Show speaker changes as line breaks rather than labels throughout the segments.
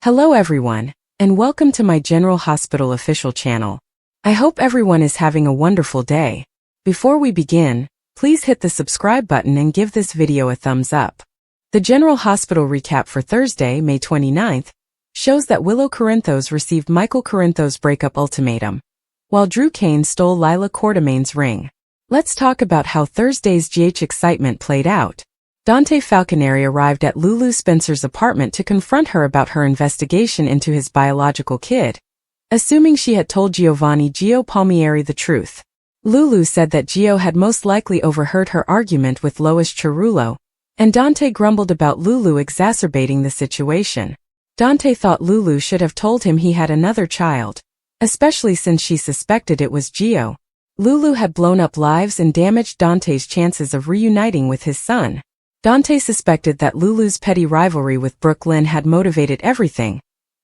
Hello everyone, and welcome to my General Hospital official channel. I hope everyone is having a wonderful day. Before we begin, please hit the subscribe button and give this video a thumbs up. The General Hospital recap for Thursday, May 29th, shows that Willow Corinthos received Michael Corinthos' breakup ultimatum, while Drew Kane stole Lila Quartermain's ring. Let's talk about how Thursday's GH excitement played out. Dante Falconeri arrived at Lulu Spencer's apartment to confront her about her investigation into his biological kid, assuming she had told Giovanni Gio Palmieri the truth. Lulu said that Gio had most likely overheard her argument with Lois Cerullo, and Dante grumbled about Lulu exacerbating the situation. Dante thought Lulu should have told him he had another child, especially since she suspected it was Gio. Lulu had blown up lives and damaged Dante's chances of reuniting with his son. Dante suspected that Lulu's petty rivalry with Brooklyn had motivated everything,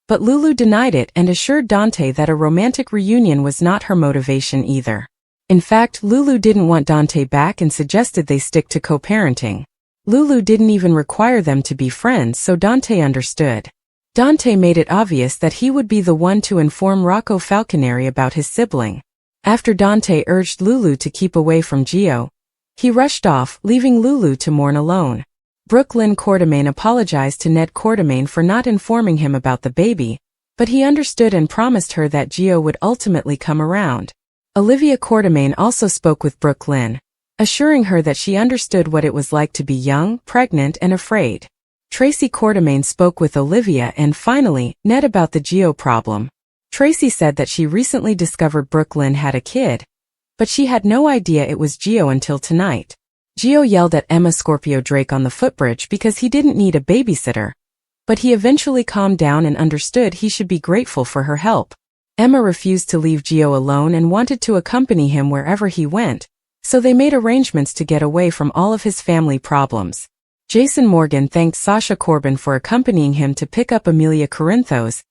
but Lulu denied it and assured Dante that a romantic reunion was not her motivation either. In fact, Lulu didn't want Dante back and suggested they stick to co-parenting. Lulu didn't even require them to be friends, so Dante understood. Dante made it obvious that he would be the one to inform Rocco Falconeri about his sibling. After Dante urged Lulu to keep away from Gio, he rushed off, leaving Lulu to mourn alone. Brooklyn Quartermain apologized to Ned Quartermain for not informing him about the baby, but he understood and promised her that Gio would ultimately come around. Olivia Quartermain also spoke with Brooklyn, assuring her that she understood what it was like to be young, pregnant, and afraid. Tracy Quartermain spoke with Olivia and finally, Ned about the Gio problem. Tracy said that she recently discovered Brooklyn had a kid, but she had no idea it was Gio until tonight. Gio yelled at Emma Scorpio Drake on the footbridge because he didn't need a babysitter, but he eventually calmed down and understood he should be grateful for her help. Emma refused to leave Gio alone and wanted to accompany him wherever he went, so they made arrangements to get away from all of his family problems. Jason Morgan thanked Sasha Corbin for accompanying him to pick up Amelia Corinthos,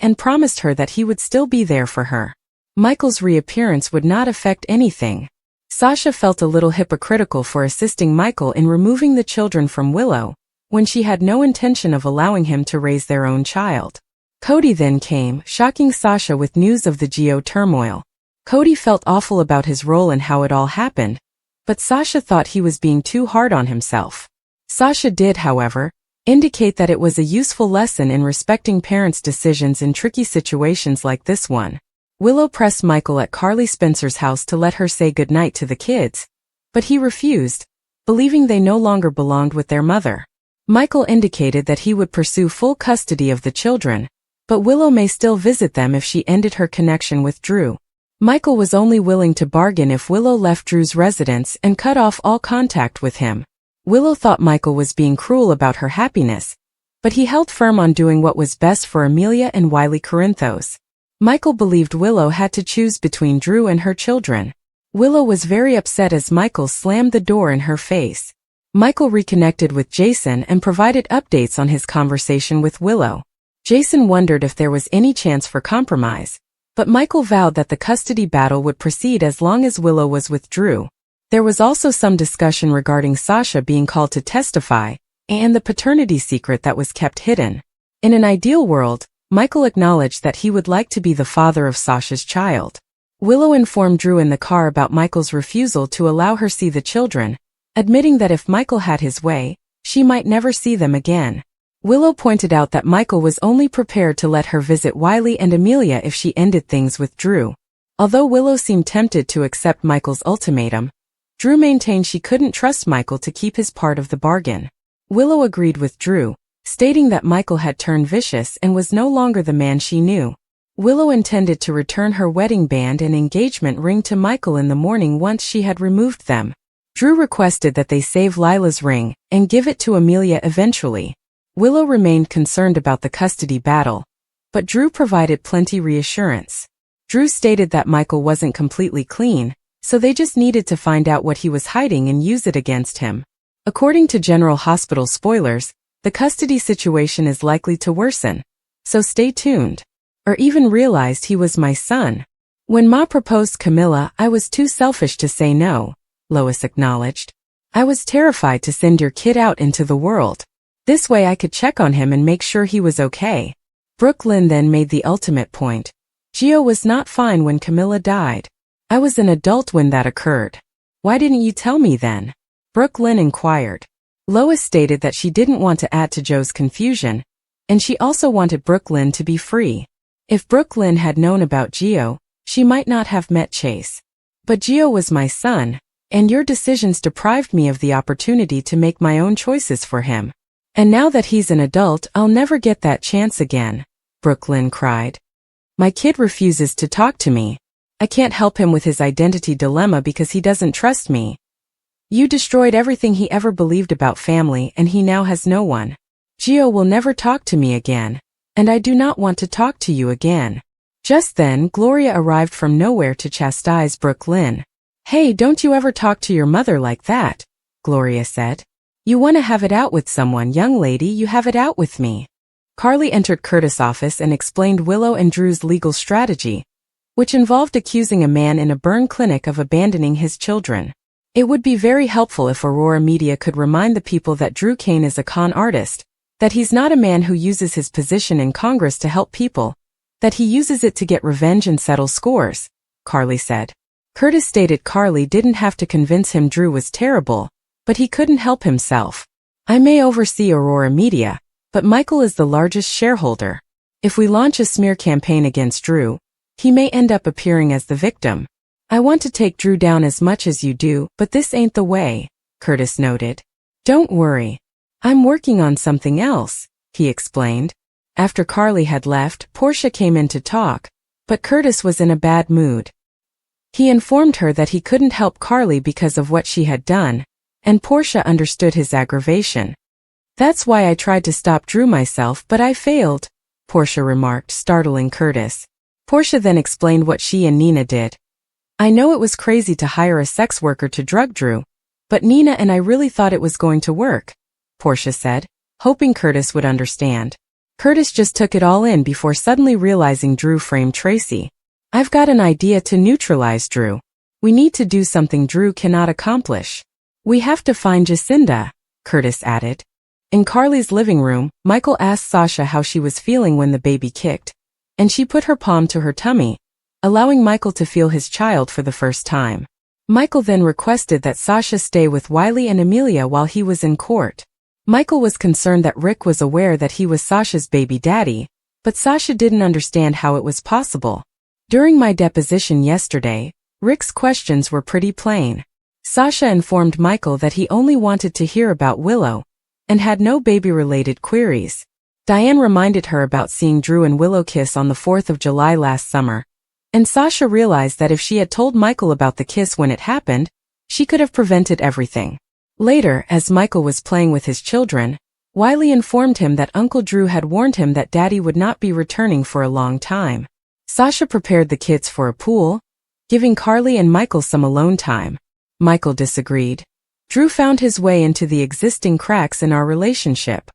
and promised her that he would still be there for her. Michael's reappearance would not affect anything. Sasha felt a little hypocritical for assisting Michael in removing the children from Willow, when she had no intention of allowing him to raise their own child. Cody then came, shocking Sasha with news of the Gio turmoil. Cody felt awful about his role and how it all happened, but Sasha thought he was being too hard on himself. Sasha did, however, indicate that it was a useful lesson in respecting parents' decisions in tricky situations like this one. Willow pressed Michael at Carly Spencer's house to let her say goodnight to the kids, but he refused, believing they no longer belonged with their mother. Michael indicated that he would pursue full custody of the children, but Willow may still visit them if she ended her connection with Drew. Michael was only willing to bargain if Willow left Drew's residence and cut off all contact with him. Willow thought Michael was being cruel about her happiness, but he held firm on doing what was best for Amelia and Wiley Corinthos. Michael believed Willow had to choose between Drew and her children. Willow was very upset as Michael slammed the door in her face. Michael reconnected with Jason and provided updates on his conversation with Willow. Jason wondered if there was any chance for compromise, but Michael vowed that the custody battle would proceed as long as Willow was with Drew. There was also some discussion regarding Sasha being called to testify, and the paternity secret that was kept hidden. In an ideal world, Michael acknowledged that he would like to be the father of Sasha's child. Willow informed Drew in the car about Michael's refusal to allow her see the children, admitting that if Michael had his way, she might never see them again. Willow pointed out that Michael was only prepared to let her visit Wiley and Amelia if she ended things with Drew. Although Willow seemed tempted to accept Michael's ultimatum, Drew maintained she couldn't trust Michael to keep his part of the bargain. Willow agreed with Drew, stating that Michael had turned vicious and was no longer the man she knew. Willow intended to return her wedding band and engagement ring to Michael in the morning once she had removed them. Drew requested that they save Lila's ring and give it to Amelia eventually. Willow remained concerned about the custody battle, but Drew provided plenty reassurance. Drew stated that Michael wasn't completely clean, so they just needed to find out what he was hiding and use it against him. According to General Hospital spoilers, the custody situation is likely to worsen, so stay tuned. Or even realized he was my son. When Ma proposed Camilla, I was too selfish to say no, Lois acknowledged. I was terrified to send your kid out into the world. This way I could check on him and make sure he was okay. Brooklyn then made the ultimate point. Gio was not fine when Camilla died. I was an adult when that occurred. Why didn't you tell me then? Brooklyn inquired. Lois stated that she didn't want to add to Joe's confusion, and she also wanted Brooklyn to be free. If Brooklyn had known about Gio, she might not have met Chase. But Gio was my son, and your decisions deprived me of the opportunity to make my own choices for him. And now that he's an adult, I'll never get that chance again, Brooklyn cried. My kid refuses to talk to me. I can't help him with his identity dilemma because he doesn't trust me. You destroyed everything he ever believed about family, and he now has no one. Gio will never talk to me again, and I do not want to talk to you again. Just then, Gloria arrived from nowhere to chastise Brooklyn. Hey, don't you ever talk to your mother like that, Gloria said. You want to have it out with someone, young lady, you have it out with me. Carly entered Curtis' office and explained Willow and Drew's legal strategy, which involved accusing a man in a burn clinic of abandoning his children. It would be very helpful if Aurora Media could remind the people that Drew Kane is a con artist, that he's not a man who uses his position in Congress to help people, that he uses it to get revenge and settle scores, Carly said. Curtis stated Carly didn't have to convince him Drew was terrible, but he couldn't help himself. I may oversee Aurora Media, but Michael is the largest shareholder. If we launch a smear campaign against Drew, he may end up appearing as the victim. I want to take Drew down as much as you do, but this ain't the way, Curtis noted. Don't worry. I'm working on something else, he explained. After Carly had left, Portia came in to talk, but Curtis was in a bad mood. He informed her that he couldn't help Carly because of what she had done, and Portia understood his aggravation. That's why I tried to stop Drew myself, but I failed, Portia remarked, startling Curtis. Portia then explained what she and Nina did. I know it was crazy to hire a sex worker to drug Drew, but Nina and I really thought it was going to work, Portia said, hoping Curtis would understand. Curtis just took it all in before suddenly realizing Drew framed Tracy. I've got an idea to neutralize Drew. We need to do something Drew cannot accomplish. We have to find Jacinda, Curtis added. In Carly's living room, Michael asked Sasha how she was feeling when the baby kicked, and she put her palm to her tummy, allowing Michael to feel his child for the first time. Michael then requested that Sasha stay with Wiley and Amelia while he was in court. Michael was concerned that Rick was aware that he was Sasha's baby daddy, but Sasha didn't understand how it was possible. During my deposition yesterday, Rick's questions were pretty plain. Sasha informed Michael that he only wanted to hear about Willow, and had no baby-related queries. Diane reminded her about seeing Drew and Willow kiss on the 4th of July last summer, and Sasha realized that if she had told Michael about the kiss when it happened, she could have prevented everything. Later, as Michael was playing with his children, Wiley informed him that Uncle Drew had warned him that Daddy would not be returning for a long time. Sasha prepared the kids for a pool, giving Carly and Michael some alone time. Michael disagreed. Drew found his way into the existing cracks in our relationship.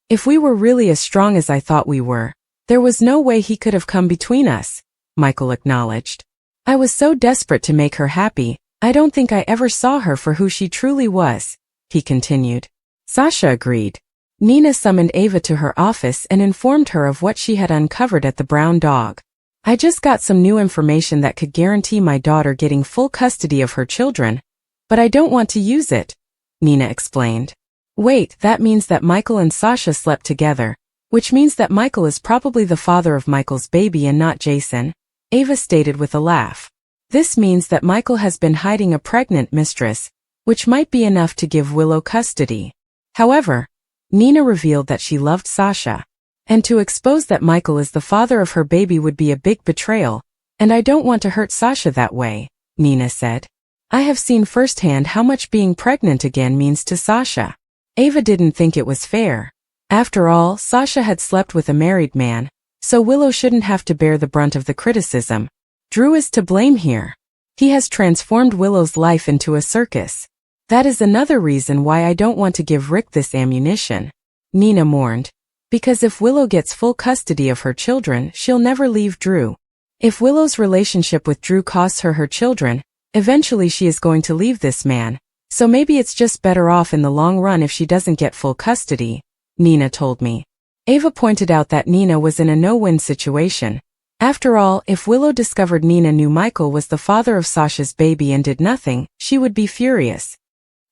If we were really as strong as I thought we were, there was no way he could have come between us, Michael acknowledged. I was so desperate to make her happy, I don't think I ever saw her for who she truly was, he continued. Sasha agreed. Nina summoned Ava to her office and informed her of what she had uncovered at the Brown Dog. I just got some new information that could guarantee my daughter getting full custody of her children, but I don't want to use it, Nina explained. Wait, that means that Michael and Sasha slept together, which means that Michael is probably the father of Michael's baby and not Jason, Ava stated with a laugh. This means that Michael has been hiding a pregnant mistress, which might be enough to give Willow custody. However, Nina revealed that she loved Sasha, and to expose that Michael is the father of her baby would be a big betrayal, and I don't want to hurt Sasha that way, Nina said. I have seen firsthand how much being pregnant again means to Sasha. Ava didn't think it was fair. After all, Sasha had slept with a married man, so Willow shouldn't have to bear the brunt of the criticism. Drew is to blame here. He has transformed Willow's life into a circus. That is another reason why I don't want to give Rick this ammunition, Nina mourned. Because if Willow gets full custody of her children, she'll never leave Drew. If Willow's relationship with Drew costs her children, eventually she is going to leave this man, so maybe it's just better off in the long run if she doesn't get full custody, Nina told me. Ava pointed out that Nina was in a no-win situation. After all, if Willow discovered Nina knew Michael was the father of Sasha's baby and did nothing, she would be furious.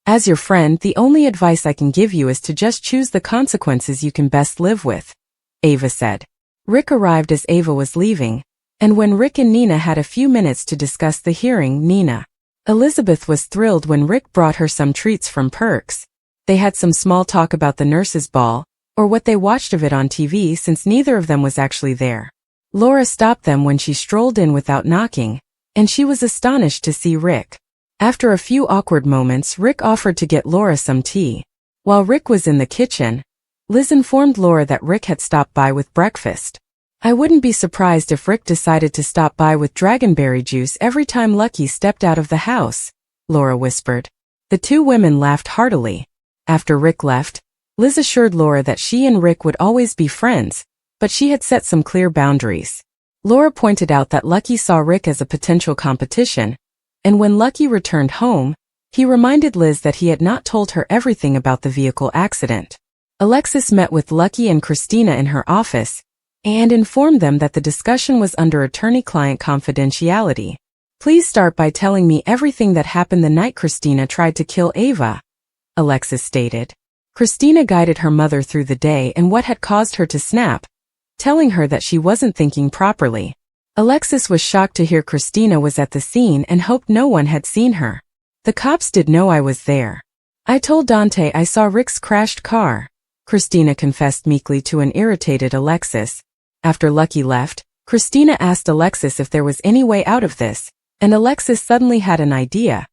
As your friend, the only advice I can give you is to just choose the consequences you can best live with, Ava said. Rick arrived as Ava was leaving, and when Rick and Nina had a few minutes to discuss the hearing, Elizabeth was thrilled when Rick brought her some treats from Perks. They had some small talk about the nurses' ball, or what they watched of it on TV since neither of them was actually there. Laura stopped them when she strolled in without knocking, and she was astonished to see Rick. After a few awkward moments, Rick offered to get Laura some tea. While Rick was in the kitchen, Liz informed Laura that Rick had stopped by with breakfast. I wouldn't be surprised if Rick decided to stop by with dragonberry juice every time Lucky stepped out of the house, Laura whispered. The two women laughed heartily. After Rick left, Liz assured Laura that she and Rick would always be friends, but she had set some clear boundaries. Laura pointed out that Lucky saw Rick as a potential competition, and when Lucky returned home, he reminded Liz that he had not told her everything about the vehicle accident. Alexis met with Lucky and Christina in her office, and informed them that the discussion was under attorney-client confidentiality. Please start by telling me everything that happened the night Christina tried to kill Ava, Alexis stated. Christina guided her mother through the day and what had caused her to snap, telling her that she wasn't thinking properly. Alexis was shocked to hear Christina was at the scene and hoped no one had seen her. The cops did know I was there. I told Dante I saw Rick's crashed car, Christina confessed meekly to an irritated Alexis. After Lucky left, Christina asked Alexis if there was any way out of this, and Alexis suddenly had an idea.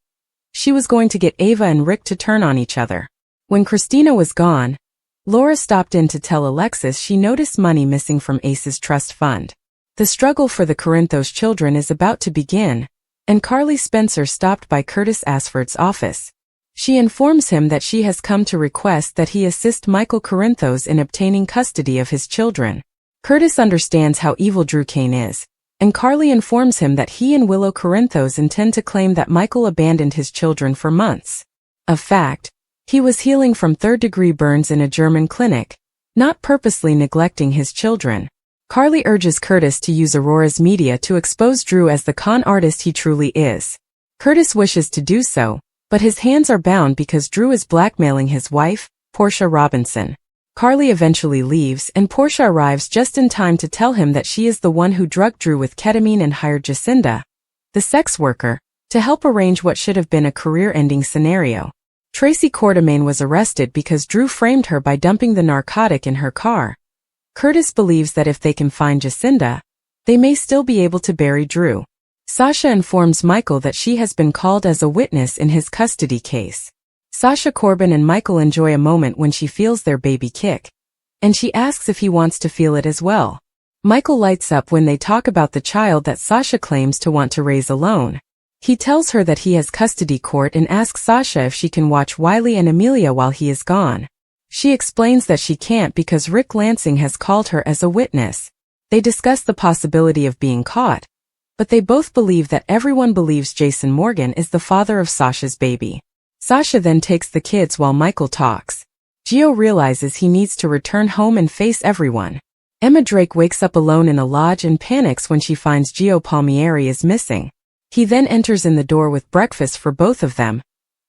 She was going to get Ava and Rick to turn on each other. When Christina was gone, Laura stopped in to tell Alexis she noticed money missing from Ace's trust fund. The struggle for the Corinthos children is about to begin, and Carly Spencer stopped by Curtis Asford's office. She informs him that she has come to request that he assist Michael Corinthos in obtaining custody of his children. Curtis understands how evil Drew Kane is, and Carly informs him that he and Willow Corinthos intend to claim that Michael abandoned his children for months. Of fact, he was healing from third-degree burns in a German clinic, not purposely neglecting his children. Carly urges Curtis to use Aurora's media to expose Drew as the con artist he truly is. Curtis wishes to do so, but his hands are bound because Drew is blackmailing his wife, Portia Robinson. Carly eventually leaves and Portia arrives just in time to tell him that she is the one who drugged Drew with ketamine and hired Jacinda, the sex worker, to help arrange what should have been a career-ending scenario. Tracy Quartermain was arrested because Drew framed her by dumping the narcotic in her car. Curtis believes that if they can find Jacinda, they may still be able to bury Drew. Sasha informs Michael that she has been called as a witness in his custody case. Sasha Corbin and Michael enjoy a moment when she feels their baby kick, and she asks if he wants to feel it as well. Michael lights up when they talk about the child that Sasha claims to want to raise alone. He tells her that he has custody court and asks Sasha if she can watch Wiley and Amelia while he is gone. She explains that she can't because Rick Lansing has called her as a witness. They discuss the possibility of being caught, but they both believe that everyone believes Jason Morgan is the father of Sasha's baby. Sasha then takes the kids while Michael talks. Gio realizes he needs to return home and face everyone. Emma Drake wakes up alone in a lodge and panics when she finds Gio Palmieri is missing. He then enters in the door with breakfast for both of them,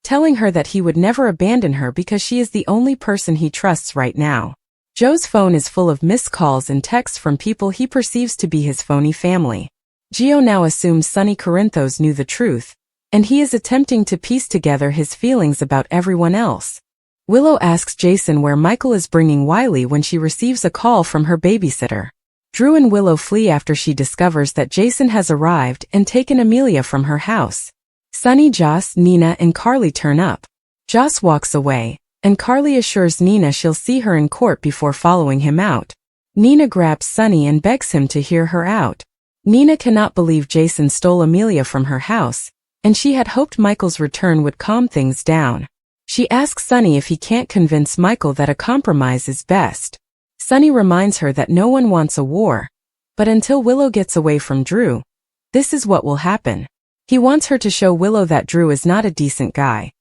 telling her that he would never abandon her because she is the only person he trusts right now. Joe's phone is full of missed calls and texts from people he perceives to be his phony family. Gio now assumes Sonny Corinthos knew the truth, and he is attempting to piece together his feelings about everyone else. Willow asks Jason where Michael is bringing Wiley when she receives a call from her babysitter. Drew and Willow flee after she discovers that Jason has arrived and taken Amelia from her house. Sonny, Joss, Nina, and Carly turn up. Joss walks away, and Carly assures Nina she'll see her in court before following him out. Nina grabs Sonny and begs him to hear her out. Nina cannot believe Jason stole Amelia from her house, and she had hoped Michael's return would calm things down. She asks Sonny if he can't convince Michael that a compromise is best. Sonny reminds her that no one wants a war, but until Willow gets away from Drew, this is what will happen. He wants her to show Willow that Drew is not a decent guy.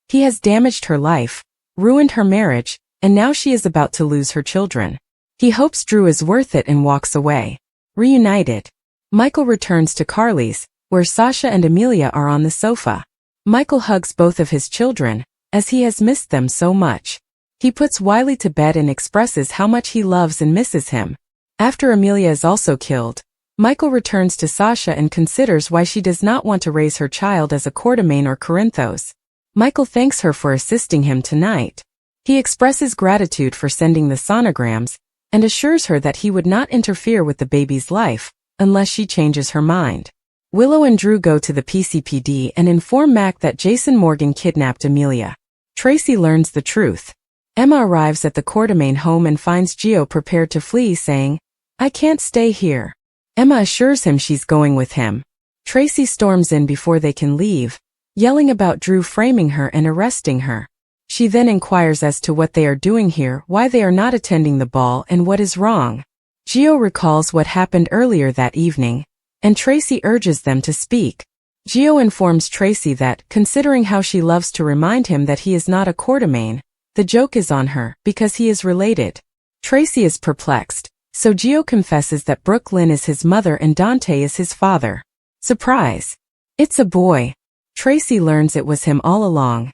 He has damaged her life, ruined her marriage, and now she is about to lose her children. He hopes Drew is worth it and walks away. Reunited. Michael returns to Carly's, where Sasha and Amelia are on the sofa. Michael hugs both of his children, as he has missed them so much. He puts Wiley to bed and expresses how much he loves and misses him. After Amelia is also killed, Michael returns to Sasha and considers why she does not want to raise her child as a Quartermaine or Corinthos. Michael thanks her for assisting him tonight. He expresses gratitude for sending the sonograms, and assures her that he would not interfere with the baby's life, unless she changes her mind. Willow and Drew go to the PCPD and inform Mac that Jason Morgan kidnapped Amelia. Tracy learns the truth. Emma arrives at the Quartermaine home and finds Gio prepared to flee, saying, "I can't stay here." Emma assures him she's going with him. Tracy storms in before they can leave, yelling about Drew framing her and arresting her. She then inquires as to what they are doing here, why they are not attending the ball, and what is wrong. Gio recalls what happened earlier that evening, and Tracy urges them to speak. Gio informs Tracy that, considering how she loves to remind him that he is not a Quartermaine, the joke is on her, because he is related. Tracy is perplexed, so Gio confesses that Brooke Lynn is his mother and Dante is his father. Surprise! It's a boy. Tracy learns it was him all along.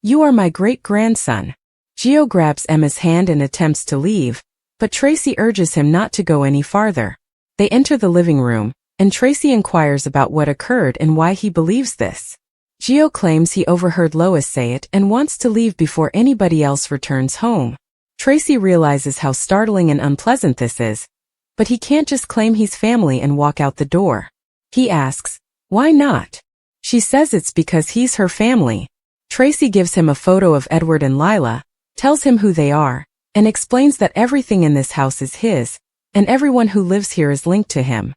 "You are my great-grandson." Gio grabs Emma's hand and attempts to leave, but Tracy urges him not to go any farther. They enter the living room, and Tracy inquires about what occurred and why he believes this. Gio claims he overheard Lois say it and wants to leave before anybody else returns home. Tracy realizes how startling and unpleasant this is, but he can't just claim he's family and walk out the door. He asks, "Why not?" She says it's because he's her family. Tracy gives him a photo of Edward and Lila, tells him who they are, and explains that everything in this house is his, and everyone who lives here is linked to him.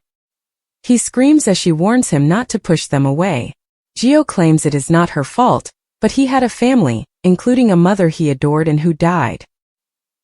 He screams as she warns him not to push them away. Gio claims it is not her fault, but he had a family, including a mother he adored and who died.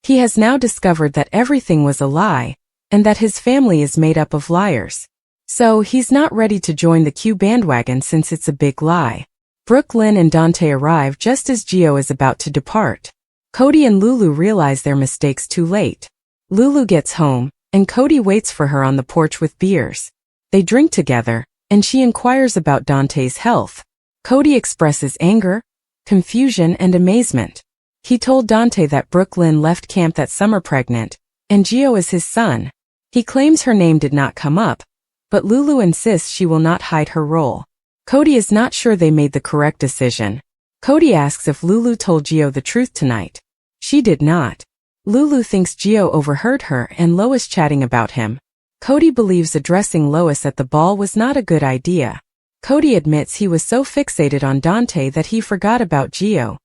He has now discovered that everything was a lie, and that his family is made up of liars. So he's not ready to join the Q bandwagon since it's a big lie. Brooke Lynn and Dante arrive just as Gio is about to depart. Cody and Lulu realize their mistakes too late. Lulu gets home, and Cody waits for her on the porch with beers. They drink together, and she inquires about Dante's health. Cody expresses anger, confusion, and amazement. He told Dante that Brooke Lynn left camp that summer pregnant, and Gio is his son. He claims her name did not come up, but Lulu insists she will not hide her role. Cody is not sure they made the correct decision. Cody asks if Lulu told Gio the truth tonight. She did not. Lulu thinks Gio overheard her and Lois chatting about him. Cody believes addressing Lois at the ball was not a good idea. Cody admits he was so fixated on Dante that he forgot about Gio.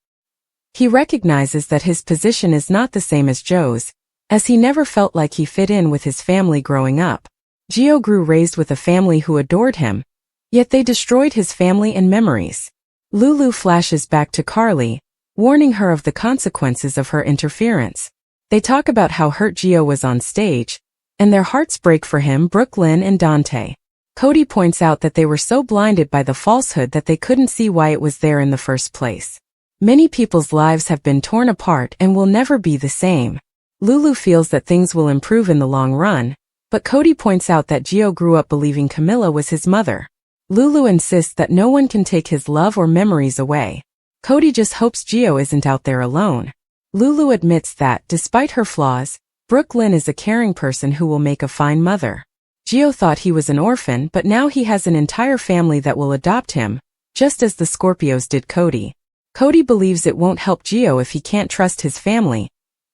He recognizes that his position is not the same as Joe's, as he never felt like he fit in with his family growing up. Gio grew raised with a family who adored him, yet they destroyed his family and memories. Lulu flashes back to Carly, warning her of the consequences of her interference. They talk about how hurt Gio was on stage, and their hearts break for him, Brooke Lynn and Dante. Cody points out that they were so blinded by the falsehood that they couldn't see why it was there in the first place. Many people's lives have been torn apart and will never be the same. Lulu feels that things will improve in the long run, but Cody points out that Gio grew up believing Camilla was his mother. Lulu insists that no one can take his love or memories away. Cody just hopes Gio isn't out there alone. Lulu admits that, despite her flaws, Brooke Lynn is a caring person who will make a fine mother. Gio thought he was an orphan, but now he has an entire family that will adopt him, just as the Scorpios did Cody. Cody believes it won't help Gio if he can't trust his family,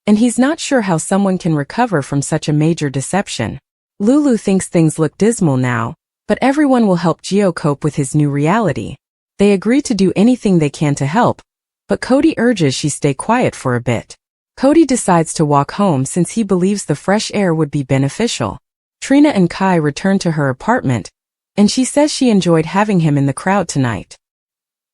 and he's not sure how someone can recover from such a major deception. Lulu thinks things look dismal now, but everyone will help Gio cope with his new reality. They agree to do anything they can to help, but Cody urges she stay quiet for a bit. Cody decides to walk home since he believes the fresh air would be beneficial. Trina and Kai return to her apartment, and she says she enjoyed having him in the crowd tonight.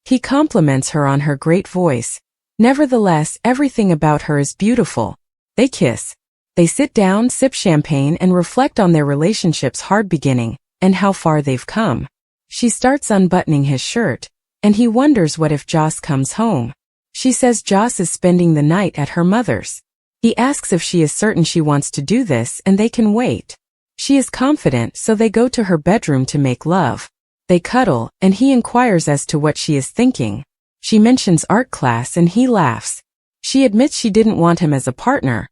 He compliments her on her great voice. Nevertheless, everything about her is beautiful. They kiss. They sit down, sip champagne, and reflect on their relationship's hard beginning, and how far they've come. She starts unbuttoning his shirt, and he wonders what if Joss comes home. She says Joss is spending the night at her mother's. He asks if she is certain she wants to do this and they can wait. She is confident, so they go to her bedroom to make love. They cuddle, and he inquires as to what she is thinking. She mentions art class and he laughs. She admits she didn't want him as a partner,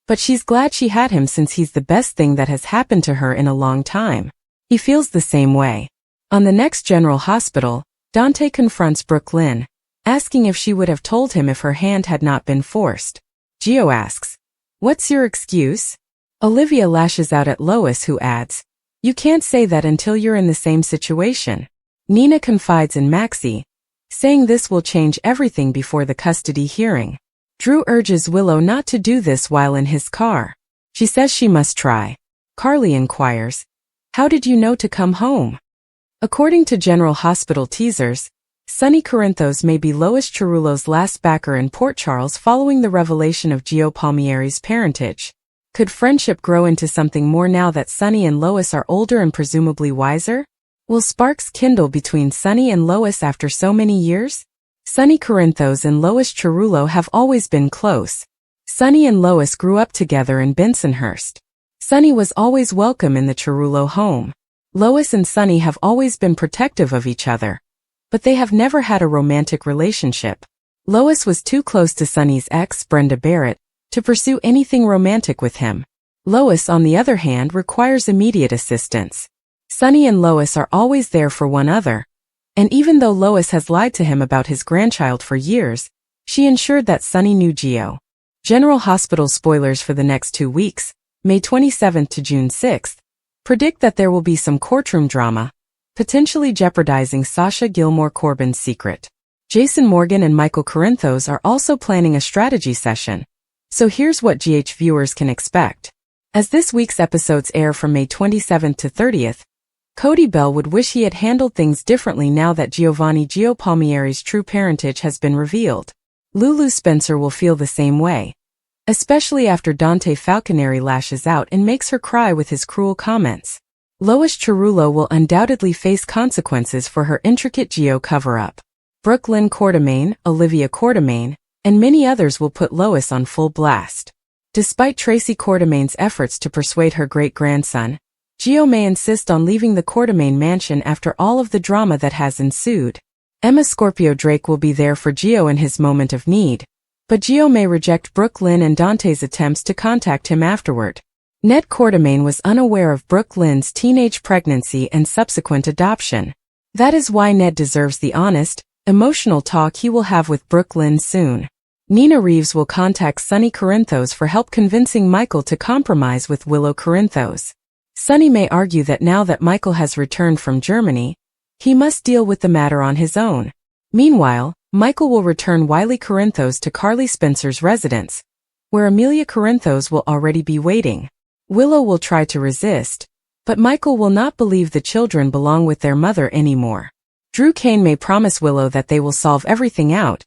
but she's glad she had him since he's the best thing that has happened to her in a long time. He feels the same way. On the next General Hospital, Dante confronts Brooklyn, asking if she would have told him if her hand had not been forced. Gio asks, "What's your excuse?" Olivia lashes out at Lois, who adds, "You can't say that until you're in the same situation." Nina confides in Maxie, saying this will change everything before the custody hearing. Drew urges Willow not to do this while in his car. She says she must try. Carly inquires, "How did you know to come home?" According to General Hospital teasers, Sonny Corinthos may be Lois Cerullo's last backer in Port Charles following the revelation of Gio Palmieri's parentage. Could friendship grow into something more now that Sonny and Lois are older and presumably wiser? Will sparks kindle between Sonny and Lois after so many years? Sonny Corinthos and Lois Cerullo have always been close. Sonny and Lois grew up together in Bensonhurst. Sonny was always welcome in the Cerullo home. Lois and Sonny have always been protective of each other, but they have never had a romantic relationship. Lois was too close to Sonny's ex, Brenda Barrett, to pursue anything romantic with him. Lois, on the other hand, requires immediate assistance. Sonny and Lois are always there for one another, and even though Lois has lied to him about his grandchild for years, she ensured that Sonny knew Gio. General Hospital spoilers for the next 2 weeks, May 27th to June 6th, predict that there will be some courtroom drama, potentially jeopardizing Sasha Gilmore Corbin's secret. Jason Morgan and Michael Corinthos are also planning a strategy session, so here's what GH viewers can expect. As this week's episodes air from May 27th to 30th, Cody Bell would wish he had handled things differently now that Giovanni Gio Palmieri's true parentage has been revealed. Lulu Spencer will feel the same way, especially after Dante Falconeri lashes out and makes her cry with his cruel comments. Lois Cerullo will undoubtedly face consequences for her intricate Gio cover-up. Brooklyn Quartermaine, Olivia Quartermaine, and many others will put Lois on full blast. Despite Tracy Quartermaine's efforts to persuade her great-grandson, Gio may insist on leaving the Quartermaine mansion after all of the drama that has ensued. Emma Scorpio Drake will be there for Gio in his moment of need, but Gio may reject Brooklyn and Dante's attempts to contact him afterward. Ned Quartermaine was unaware of Brooklyn's teenage pregnancy and subsequent adoption. That is why Ned deserves the honest, emotional talk he will have with Brooklyn soon. Nina Reeves will contact Sonny Corinthos for help convincing Michael to compromise with Willow Corinthos. Sonny may argue that now that Michael has returned from Germany, he must deal with the matter on his own. Meanwhile, Michael will return Wiley Corinthos to Carly Spencer's residence, where Amelia Corinthos will already be waiting. Willow will try to resist, but Michael will not believe the children belong with their mother anymore. Drew Kane may promise Willow that they will solve everything out,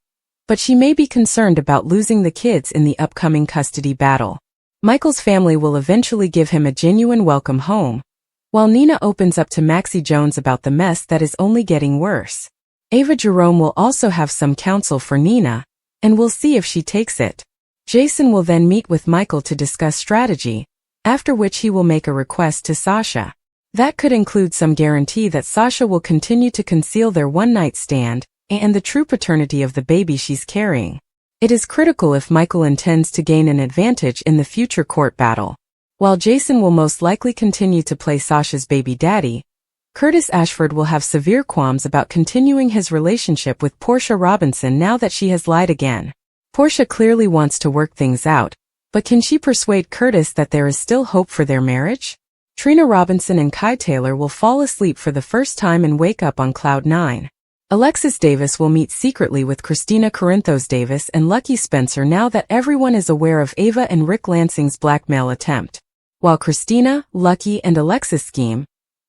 but she may be concerned about losing the kids in the upcoming custody battle. Michael's family will eventually give him a genuine welcome home, while Nina opens up to Maxie Jones about the mess that is only getting worse. Ava Jerome will also have some counsel for Nina, and we'll see if she takes it. Jason will then meet with Michael to discuss strategy, after which he will make a request to Sasha. That could include some guarantee that Sasha will continue to conceal their one-night stand and the true paternity of the baby she's carrying. It is critical if Michael intends to gain an advantage in the future court battle. While Jason will most likely continue to play Sasha's baby daddy, Curtis Ashford will have severe qualms about continuing his relationship with Portia Robinson now that she has lied again. Portia clearly wants to work things out, but can she persuade Curtis that there is still hope for their marriage? Trina Robinson and Kai Taylor will fall asleep for the first time and wake up on cloud 9. Alexis Davis will meet secretly with Christina Corinthos Davis and Lucky Spencer now that everyone is aware of Ava and Rick Lansing's blackmail attempt. While Christina, Lucky, and Alexis scheme,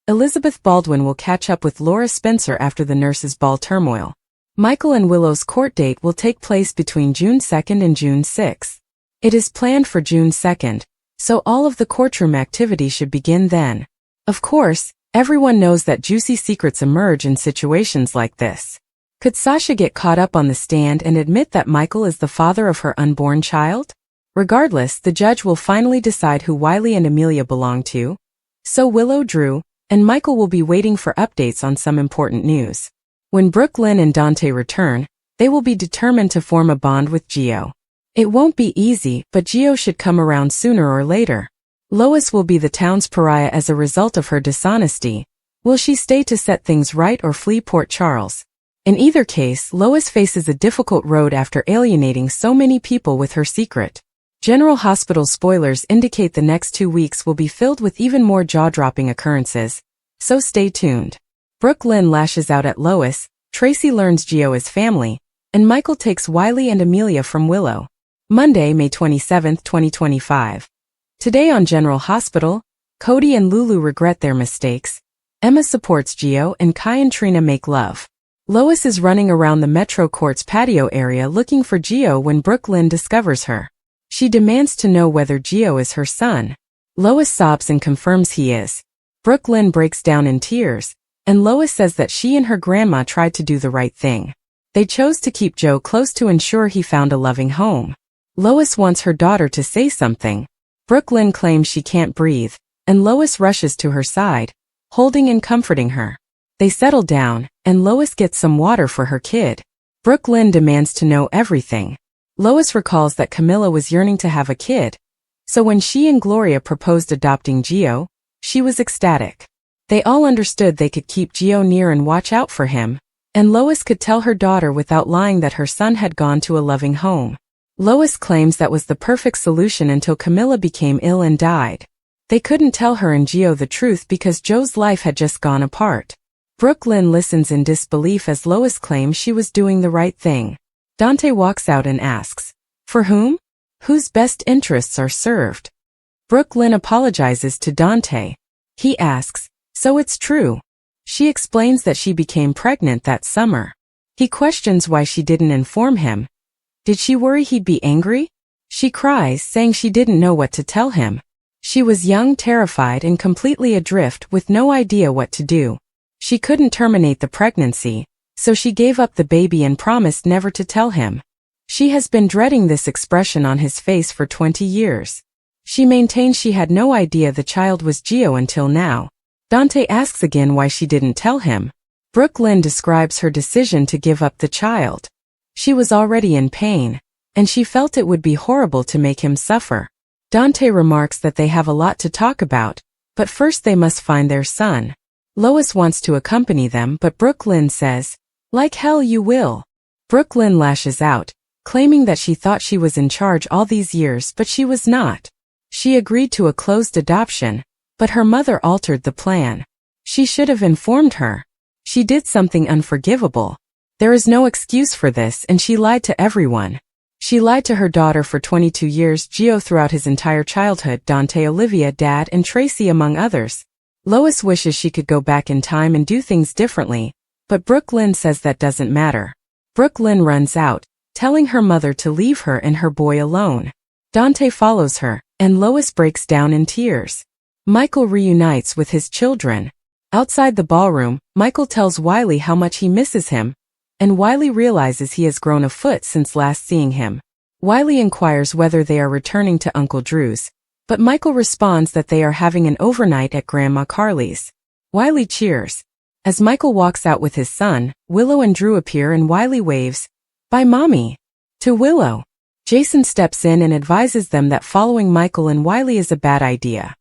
Elizabeth Baldwin will catch up with Laura Spencer after the nurses' ball turmoil. Michael and Willow's court date will take place between June 2nd and June 6th. It is planned for June 2nd, so all of the courtroom activity should begin then. Of course, everyone knows that juicy secrets emerge in situations like this. Could Sasha get caught up on the stand and admit that Michael is the father of her unborn child? Regardless, the judge will finally decide who Wiley and Amelia belong to. So Willow, Drew, and Michael will be waiting for updates on some important news. When Brooklyn and Dante return, they will be determined to form a bond with Gio. It won't be easy, but Gio should come around sooner or later. Lois will be the town's pariah as a result of her dishonesty. Will she stay to set things right or flee Port Charles? In either case, Lois faces a difficult road after alienating so many people with her secret. General Hospital spoilers indicate the next 2 weeks will be filled with even more jaw-dropping occurrences, so stay tuned. Brooklyn lashes out at Lois, Tracy learns Gio is family, and Michael takes Wiley and Amelia from Willow. Monday, May 27, 2025. Today on General Hospital, Cody and Lulu regret their mistakes. Emma supports Gio and Kai and Trina make love. Lois is running around the Metro Court's patio area looking for Gio when Brooklyn discovers her. She demands to know whether Gio is her son. Lois sobs and confirms he is. Brooklyn breaks down in tears, and Lois says that she and her grandma tried to do the right thing. They chose to keep Joe close to ensure he found a loving home. Lois wants her daughter to say something. Brooklyn claims she can't breathe, and Lois rushes to her side, holding and comforting her. They settle down, and Lois gets some water for her kid. Brooklyn demands to know everything. Lois recalls that Camilla was yearning to have a kid, so when she and Gloria proposed adopting Gio, she was ecstatic. They all understood they could keep Gio near and watch out for him, and Lois could tell her daughter without lying that her son had gone to a loving home. Lois claims that was the perfect solution until Camilla became ill and died. They couldn't tell her and Gio the truth because Joe's life had just gone apart. Brooklyn listens in disbelief as Lois claims she was doing the right thing. Dante walks out and asks, "For whom? Whose best interests are served?" Brooklyn apologizes to Dante. He asks, "So it's true?" She explains that she became pregnant that summer. He questions why she didn't inform him. Did she worry he'd be angry? She cries, saying she didn't know what to tell him. She was young, terrified, and completely adrift with no idea what to do. She couldn't terminate the pregnancy, so she gave up the baby and promised never to tell him. She has been dreading this expression on his face for 20 years. She maintains she had no idea the child was Gio until now. Dante asks again why she didn't tell him. Brooklyn describes her decision to give up the child. She was already in pain, and she felt it would be horrible to make him suffer. Dante remarks that they have a lot to talk about, but first they must find their son. Lois wants to accompany them, but Brooklyn says, "Like hell you will." Brooklyn lashes out, claiming that she thought she was in charge all these years, but she was not. She agreed to a closed adoption, but her mother altered the plan. She should have informed her. She did something unforgivable. There is no excuse for this, and she lied to everyone. She lied to her daughter for 22 years, Gio throughout his entire childhood, Dante, Olivia, Dad, and Tracy among others. Lois wishes she could go back in time and do things differently, but Brooklyn says that doesn't matter. Brooklyn runs out, telling her mother to leave her and her boy alone. Dante follows her, and Lois breaks down in tears. Michael reunites with his children. Outside the ballroom, Michael tells Wiley how much he misses him, and Wiley realizes he has grown a foot since last seeing him. Wiley inquires whether they are returning to Uncle Drew's, but Michael responds that they are having an overnight at Grandma Carly's. Wiley cheers. As Michael walks out with his son, Willow and Drew appear and Wiley waves, "Bye, Mommy," to Willow. Jason steps in and advises them that following Michael and Wiley is a bad idea.